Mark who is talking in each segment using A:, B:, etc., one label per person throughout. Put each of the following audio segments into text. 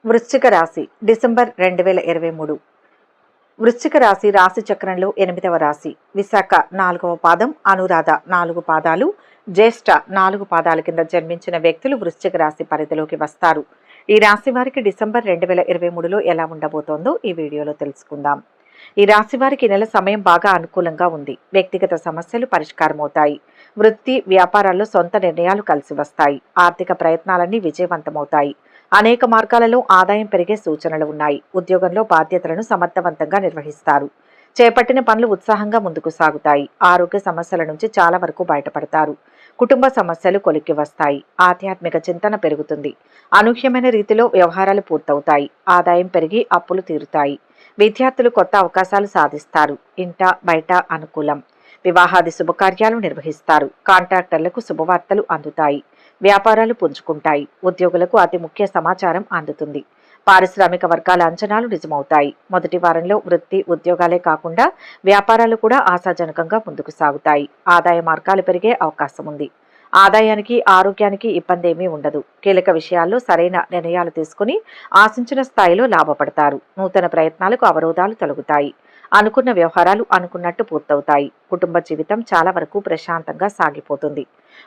A: వృశ్చిక రాశి డిసెంబర్ 2023. వృశ్చిక రాశి రాశి చక్రంలో 8వ రాశి. విశాఖ 4వ పాదం, అనురాధ 4 పాదాలు, జ్యేష్ఠ 4 పాదాల కింద జన్మించిన వ్యక్తులు వృశ్చిక రాశి పరిధిలోకి వస్తారు. ఈ రాశి వారికి డిసెంబర్ 2023లో ఎలా ఉండబోతోందో ఈ వీడియోలో తెలుసుకుందాం. ఈ రాశి వారికి నెల సమయం బాగా అనుకూలంగా ఉంది. వ్యక్తిగత సమస్యలు పరిష్కారమవుతాయి. వృత్తి వ్యాపారాల్లో సొంత నిర్ణయాలు కలిసి వస్తాయి. ఆర్థిక ప్రయత్నాలన్నీ విజయవంతమవుతాయి. అనేక మార్గాలలో ఆదాయం పెరిగే సూచనలు ఉన్నాయి. ఉద్యోగంలో బాధ్యతలను సమర్థవంతంగా నిర్వహిస్తారు. చేపట్టిన పనులు ఉత్సాహంగా ముందుకు సాగుతాయి. ఆరోగ్య సమస్యల నుంచి చాలా వరకు బయటపడతారు. కుటుంబ సమస్యలు కొలిక్కి వస్తాయి. ఆధ్యాత్మిక చింతన పెరుగుతుంది. అనూహ్యమైన రీతిలో వ్యవహారాలు పూర్తవుతాయి. ఆదాయం పెరిగి అప్పులు తీరుతాయి. విద్యార్థులు కొత్త అవకాశాలు సాధిస్తారు. ఇంట బయట అనుకూలం. వివాహాది శుభకార్యాలు నిర్వహిస్తారు. కాంట్రాక్టర్లకు శుభవార్తలు అందుతాయి. వ్యాపారాలు పుంజుకుంటాయి. ఉద్యోగులకు అతి ముఖ్య సమాచారం అందుతుంది. పారిశ్రామిక వర్గాల అంచనాలు నిజమవుతాయి. మొదటి వారంలో వృత్తి ఉద్యోగాలే కాకుండా వ్యాపారాలు కూడా ఆశాజనకంగా ముందుకు సాగుతాయి. ఆదాయ మార్గాలు పెరిగే అవకాశం ఉంది. ఆదాయానికి ఆరోగ్యానికి ఇబ్బంది ఏమీ ఉండదు. కీలక విషయాల్లో సరైన నిర్ణయాలు తీసుకుని ఆశించిన స్థాయిలో లాభపడతారు. నూతన ప్రయత్నాలకు అవరోధాలు తొలగుతాయి. అనుకున్న వ్యవహారాలు అనుకున్నట్టు పూర్తవుతాయి. కుటుంబ జీవితం చాలా వరకు ప్రశాంతంగా సాగిపోతుంది.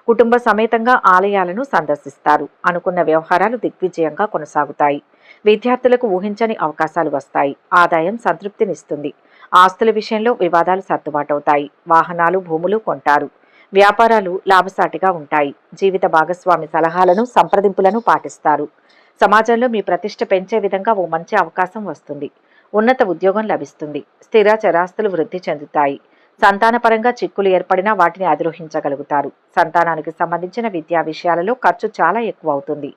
A: కుటుంబ సమేతంగా ఆలయాలను సందర్శిస్తారు. అనుకున్న వ్యవహారాలు దిగ్విజయంగా కొనసాగుతాయి. విద్యార్థులకు ఊహించని అవకాశాలు వస్తాయి. ఆదాయం సంతృప్తినిస్తుంది. ఆస్తుల విషయంలో వివాదాలు సర్దుబాటవుతాయి. వాహనాలు భూములు కొంటారు. వ్యాపారాలు లాభసాటిగా ఉంటాయి. జీవిత భాగస్వామి సలహాలను సంప్రదింపులను పాటిస్తారు. సమాజంలో మీ ప్రతిష్ట పెంచే విధంగా ఓ మంచి అవకాశం వస్తుంది. ఉన్నత ఉద్యోగం లభిస్తుంది. స్థిర చరాస్తులు వృద్ధి చెందుతాయి. సంతానపరంగా చిక్కులు ఏర్పడినా వాటిని అధిరోహించగలుగుతారు. సంతానానికి సంబంధించిన విద్యా విషయాలలో ఖర్చు చాలా ఎక్కువ అవుతుంది.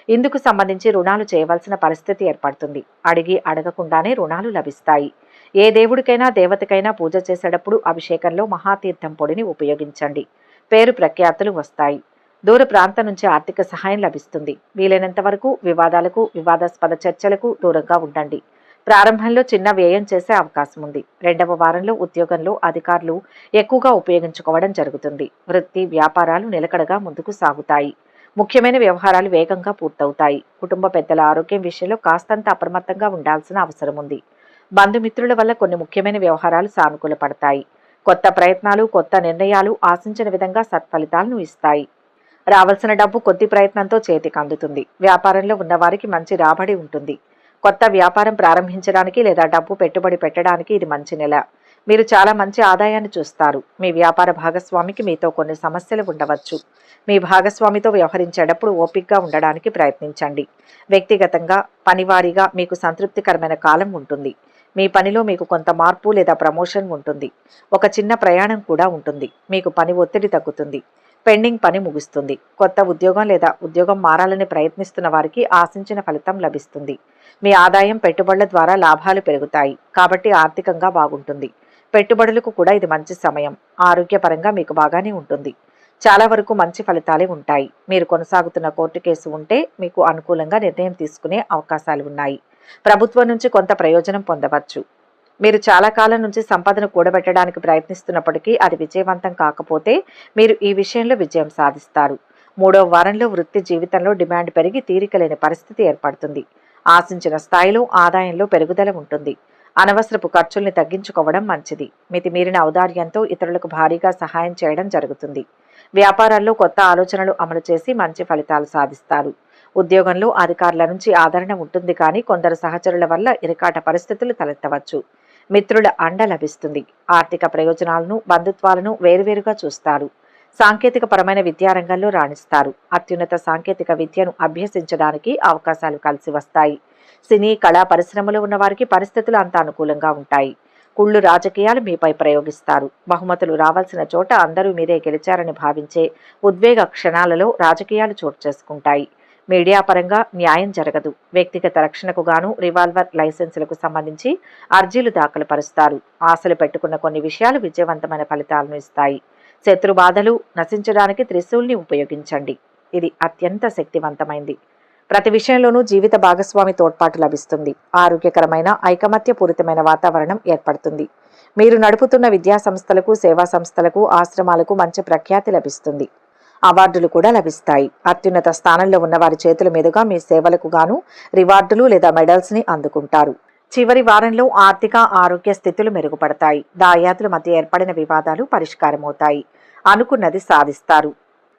A: ఇందుకు సంబంధించి రుణాలు చేయవలసిన పరిస్థితి ఏర్పడుతుంది. అడిగి అడగకుండానే రుణాలు లభిస్తాయి. ఏ దేవుడికైనా దేవతకైనా పూజ చేసేటప్పుడు అభిషేకంలో మహాతీర్థం పొడిని ఉపయోగించండి. పేరు ప్రఖ్యాతులు వస్తాయి. దూర ప్రాంతం నుంచి ఆర్థిక సహాయం లభిస్తుంది. వీలైనంత వరకు వివాదాలకు వివాదాస్పద చర్చలకు దూరంగా ఉండండి. ప్రారంభంలో చిన్న వ్యయం చేసే అవకాశం ఉంది. 2వ వారంలో ఉద్యోగంలో అధికారులు ఎక్కువగా ఉపయోగించుకోవడం జరుగుతుంది. వృత్తి వ్యాపారాలు నిలకడగా ముందుకు సాగుతాయి. ముఖ్యమైన వ్యవహారాలు వేగంగా పూర్తవుతాయి. కుటుంబ పెద్దల ఆరోగ్యం విషయంలో కాస్తంత అప్రమత్తంగా ఉండాల్సిన అవసరం ఉంది. బంధుమిత్రుల వల్ల కొన్ని ముఖ్యమైన వ్యవహారాలు సానుకూల పడతాయి. కొత్త ప్రయత్నాలు కొత్త నిర్ణయాలు ఆశించిన విధంగా సత్ఫలితాలను ఇస్తాయి. రావాల్సిన డబ్బు కొద్ది ప్రయత్నంతో చేతికి అందుతుంది. వ్యాపారంలో ఉన్నవారికి మంచి రాబడి ఉంటుంది. కొత్త వ్యాపారం ప్రారంభించడానికి లేదా డబ్బు పెట్టుబడి పెట్టడానికి ఇది మంచి నెల. మీరు చాలా మంచి ఆదాయాన్ని చూస్తారు. మీ వ్యాపార భాగస్వామికి మీతో కొన్ని సమస్యలు ఉండవచ్చు. మీ భాగస్వామితో వ్యవహరించేటప్పుడు ఓపికగా ఉండడానికి ప్రయత్నించండి. వ్యక్తిగతంగా పనివారీగా మీకు సంతృప్తికరమైన కాలం ఉంటుంది. మీ పనిలో మీకు కొంత మార్పు లేదా ప్రమోషన్ ఉంటుంది. ఒక చిన్న ప్రయాణం కూడా ఉంటుంది. మీకు పని ఒత్తిడి తగ్గుతుంది. పెండింగ్ పని ముగుస్తుంది. కొత్త ఉద్యోగం లేదా ఉద్యోగం మారాలని ప్రయత్నిస్తున్న వారికి ఆశించిన ఫలితం లభిస్తుంది. మీ ఆదాయం పెట్టుబడుల ద్వారా లాభాలు పెరుగుతాయి. కాబట్టి ఆర్థికంగా బాగుంటుంది. పెట్టుబడులకు కూడా ఇది మంచి సమయం. ఆరోగ్యపరంగా మీకు బాగానే ఉంటుంది. చాలా వరకు మంచి ఫలితాలే ఉంటాయి. మీరు కొనసాగుతున్న కోర్టు కేసు ఉంటే మీకు అనుకూలంగా నిర్ణయం తీసుకునే అవకాశాలు ఉన్నాయి. ప్రభుత్వం నుంచి కొంత ప్రయోజనం పొందవచ్చు. మీరు చాలా కాలం నుంచి సంపదను కూడబెట్టడానికి ప్రయత్నిస్తున్నప్పటికీ అది విజయవంతం కాకపోతే మీరు ఈ విషయంలో విజయం సాధిస్తారు. 3వ వారంలో వృత్తి జీవితంలో డిమాండ్ పెరిగి తీరికలేని పరిస్థితి ఏర్పడుతుంది. ఆశించిన స్థాయిలో ఆదాయంలో పెరుగుదల ఉంటుంది. అనవసరపు ఖర్చుల్ని తగ్గించుకోవడం మంచిది. మితిమీరిన ఔదార్యంతో ఇతరులకు భారీగా సహాయం చేయడం జరుగుతుంది. వ్యాపారాల్లో కొత్త ఆలోచనలు అమలు చేసి మంచి ఫలితాలు సాధిస్తారు. ఉద్యోగంలో అధికారుల నుంచి ఆదరణ ఉంటుంది, కానీ కొందరు సహచరుల వల్ల ఇరకాట పరిస్థితులు తలెత్తవచ్చు. మిత్రుల అండ లభిస్తుంది. ఆర్థిక ప్రయోజనాలను బంధుత్వాలను వేరువేరుగా చూస్తారు. సాంకేతిక పరమైన విద్యారంగంలో రాణిస్తారు. అత్యున్నత సాంకేతిక విద్యను అభ్యసించడానికి అవకాశాలు కలిసి వస్తాయి. సినీ కళా పరిశ్రమలో ఉన్న వారికి పరిస్థితులు అంత అనుకూలంగా ఉంటాయి. కుళ్ళు రాజకీయాలు మీపై ప్రయోగిస్తారు. బహుమతులు రావాల్సిన చోట అందరూ మీరే గెలిచారని భావించే ఉద్వేగ క్షణాలలో రాజకీయాలు చోటు చేసుకుంటాయి. మీడియా పరంగా న్యాయం జరగదు. వ్యక్తిగత రక్షణకు గాను రివాల్వర్ లైసెన్సులకు సంబంధించి అర్జీలు దాఖలు పరుస్తారు. ఆశలు పెట్టుకున్న కొన్ని విషయాలు విజయవంతమైన ఫలితాలను ఇస్తాయి. శత్రు బాధలు నశించడానికి త్రిశూల్ని ఉపయోగించండి. ఇది అత్యంత శక్తివంతమైంది. ప్రతి విషయంలోనూ జీవిత భాగస్వామి తోడ్పాటు లభిస్తుంది. ఆరోగ్యకరమైన ఐకమత్యపూరితమైన వాతావరణం ఏర్పడుతుంది. మీరు నడుపుతున్న విద్యా సంస్థలకు సేవా సంస్థలకు ఆశ్రమాలకు మంచి ప్రఖ్యాతి లభిస్తుంది. అవార్డులు కూడా లభిస్తాయి. అత్యున్నత స్థానంలో ఉన్న వారి చేతుల మీదుగా మీ సేవలకు గాను రివార్డులు లేదా మెడల్స్ ని అందుకుంటారు. చివరి వారంలో ఆర్థిక ఆరోగ్య స్థితులు మెరుగుపడతాయి. దాయాదుల మధ్య ఏర్పడిన వివాదాలు పరిష్కారమవుతాయి. అనుకున్నది సాధిస్తారు.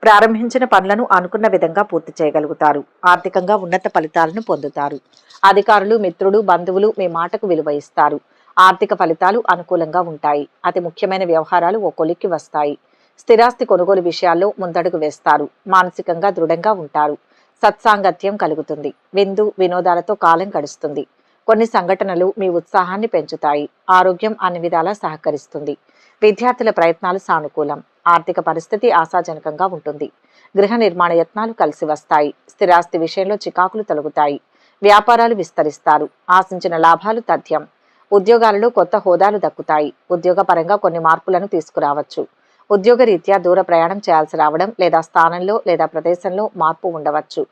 A: ప్రారంభించిన పనులను అనుకున్న విధంగా పూర్తి చేయగలుగుతారు. ఆర్థికంగా ఉన్నత ఫలితాలను పొందుతారు. అధికారులు, మిత్రులు, బంధువులు మీ మాటకు విలువ ఇస్తారు. ఆర్థిక ఫలితాలు అనుకూలంగా ఉంటాయి. అతి ముఖ్యమైన వ్యవహారాలు ఓ కొలిక్కి వస్తాయి. స్థిరాస్తి కొనుగోలు విషయాల్లో ముందడుగు వేస్తారు. మానసికంగా దృఢంగా ఉంటారు. సత్సాంగత్యం కలుగుతుంది. విందు వినోదాలతో కాలం గడుస్తుంది. కొన్ని సంఘటనలు మీ ఉత్సాహాన్ని పెంచుతాయి. ఆరోగ్యం అన్ని విధాలా సహకరిస్తుంది. విద్యార్థుల ప్రయత్నాలు సానుకూలం. ఆర్థిక పరిస్థితి ఆశాజనకంగా ఉంటుంది. గృహ నిర్మాణ యత్నాలు కలిసి వస్తాయి. స్థిరాస్తి విషయంలో చికాకులు తొలగుతాయి. వ్యాపారాలు విస్తరిస్తారు. ఆశించిన లాభాలు తథ్యం. ఉద్యోగాలలో కొత్త హోదాలు దక్కుతాయి. ఉద్యోగపరంగా కొన్ని మార్పులను తీసుకురావచ్చు. ఉద్యోగరీత్యా దూర ప్రయాణం చేయాల్సి రావడం లేదా స్థానంలో లేదా ప్రదేశంలో మార్పు ఉండవచ్చు.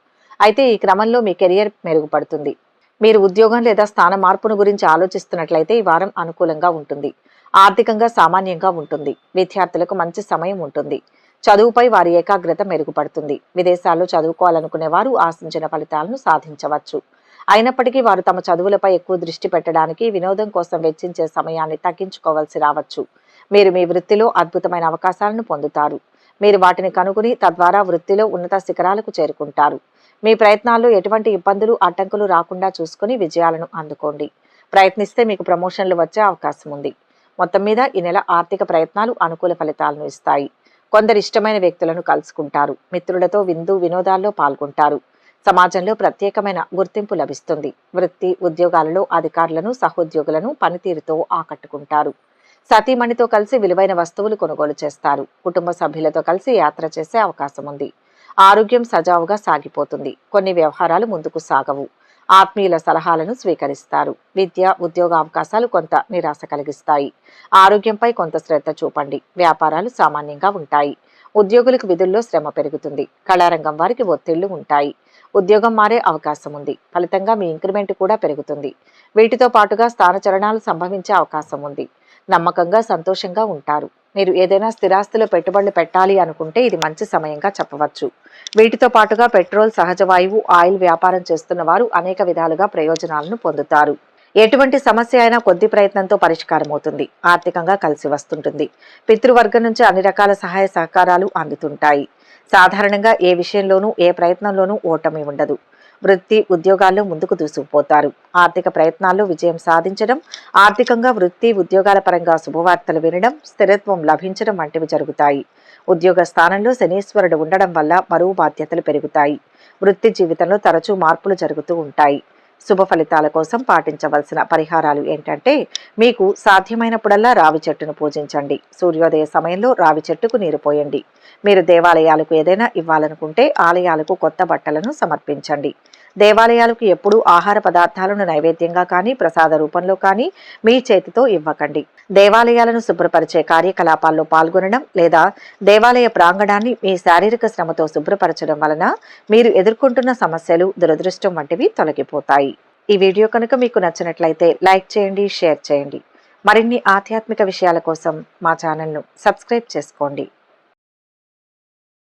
A: అయితే ఈ క్రమంలో మీ కెరియర్ మెరుగుపడుతుంది. మీరు ఉద్యోగం లేదా స్థాన మార్పును గురించి ఆలోచిస్తున్నట్లయితే ఈ వారం అనుకూలంగా ఉంటుంది. ఆర్థికంగా సామాన్యంగా ఉంటుంది. విద్యార్థులకు మంచి సమయం ఉంటుంది. చదువుపై వారి ఏకాగ్రత మెరుగుపడుతుంది. విదేశాల్లో చదువుకోవాలనుకునే వారు ఆశించిన ఫలితాలను సాధించవచ్చు. అయినప్పటికీ వారు తమ చదువులపై ఎక్కువ దృష్టి పెట్టడానికి వినోదం కోసం వెచ్చించే సమయాన్ని తగ్గించుకోవాల్సి రావచ్చు. మీరు మీ వృత్తిలో అద్భుతమైన అవకాశాలను పొందుతారు. మీరు వాటిని కనుగొని తద్వారా వృత్తిలో ఉన్నత శిఖరాలకు చేరుకుంటారు. మీ ప్రయత్నాల్లో ఎటువంటి ఇబ్బందులు అడ్డంకులు రాకుండా చూసుకుని విజయాలను అందుకోండి. ప్రయత్నిస్తే మీకు ప్రమోషన్లు వచ్చే అవకాశం ఉంది. మొత్తం మీద ఈ నెల ఆర్థిక ప్రయత్నాలు అనుకూల ఫలితాలను ఇస్తాయి. కొందరు ఇష్టమైన వ్యక్తులను కలుసుకుంటారు. మిత్రులతో విందు వినోదాల్లో పాల్గొంటారు. సమాజంలో ప్రత్యేకమైన గుర్తింపు లభిస్తుంది. వృత్తి ఉద్యోగాలలో అధికారులను, సహోద్యోగులను పనితీరుతో ఆకట్టుకుంటారు. సతీమణితో కలిసి విలువైన వస్తువులు కొనుగోలు చేస్తారు. కుటుంబ సభ్యులతో కలిసి యాత్ర చేసే అవకాశం ఉంది. ఆరోగ్యం సజావుగా సాగిపోతుంది. కొన్ని వ్యవహారాలు ముందుకు సాగవు. ఆత్మీయుల సలహాలను స్వీకరిస్తారు. విద్య ఉద్యోగ అవకాశాలు కొంత నిరాశ కలిగిస్తాయి. ఆరోగ్యంపై కొంత శ్రద్ధ చూపండి. వ్యాపారాలు సామాన్యంగా ఉంటాయి. ఉద్యోగులకు విధుల్లో శ్రమ పెరుగుతుంది. కళారంగం వారికి ఒత్తిళ్లు ఉంటాయి. ఉద్యోగం మారే అవకాశం ఉంది. ఫలితంగా మీ ఇంక్రిమెంట్ కూడా పెరుగుతుంది. వీటితో పాటుగా స్థానచలనాలు సంభవించే అవకాశం ఉంది. నమ్మకంగా సంతోషంగా ఉంటారు. మీరు ఏదైనా స్థిరాస్తిలో పెట్టుబడులు పెట్టాలి అనుకుంటే ఇది మంచి సమయంగా చెప్పవచ్చు. వీటితో పాటుగా పెట్రోల్, సహజ వాయువు, ఆయిల్ వ్యాపారం చేస్తున్న వారు అనేక విధాలుగా ప్రయోజనాలను పొందుతారు. ఎటువంటి సమస్య అయినా కొద్ది ప్రయత్నంతో పరిష్కారం అవుతుంది. ఆర్థికంగా కలిసి వస్తుంటుంది. పితృవర్గం నుంచి అన్ని రకాల సహాయ సహకారాలు అందుతుంటాయి. సాధారణంగా ఏ విషయంలోనూ ఏ ప్రయత్నంలోనూ ఓటమి ఉండదు. వృత్తి ఉద్యోగాల్లో ముందుకు దూసుకుపోతారు. ఆర్థిక ప్రయత్నాల్లో విజయం సాధించడం, ఆర్థికంగా వృత్తి ఉద్యోగాల పరంగా శుభవార్తలు వినడం, స్థిరత్వం లభించడం వంటివి జరుగుతాయి. ఉద్యోగ స్థానంలో శనీశ్వరుడు ఉండడం వల్ల బరువు బాధ్యతలు పెరుగుతాయి. వృత్తి జీవితంలో తరచూ మార్పులు జరుగుతూ ఉంటాయి. శుభ ఫలితాల కోసం పాటించవలసిన పరిహారాలు ఏంటంటే, మీకు సాధ్యమైనప్పుడల్లా రావి చెట్టును పూజించండి. సూర్యోదయ సమయంలో రావి చెట్టుకు నీరు పోయండి. మీరు దేవాలయాలకు ఏదైనా ఇవ్వాలనుకుంటే ఆలయాలకు కొత్త బట్టలను సమర్పించండి. దేవాలయాలకు ఎప్పుడూ ఆహార పదార్థాలను నైవేద్యంగా కానీ ప్రసాద రూపంలో కానీ మీ చేతితో ఇవ్వకండి. దేవాలయాలను శుభ్రపరిచే కార్యకలాపాల్లో పాల్గొనడం లేదా దేవాలయ ప్రాంగణాన్ని మీ శారీరక శ్రమతో శుభ్రపరచడం వలన మీరు ఎదుర్కొంటున్న సమస్యలు, దురదృష్టం వంటివి తొలగిపోతాయి. ఈ వీడియో కనుక మీకు నచ్చినట్లయితే లైక్ చేయండి, షేర్ చేయండి. మరిన్ని ఆధ్యాత్మిక విషయాల కోసం మా ఛానల్ను సబ్స్క్రైబ్ చేసుకోండి.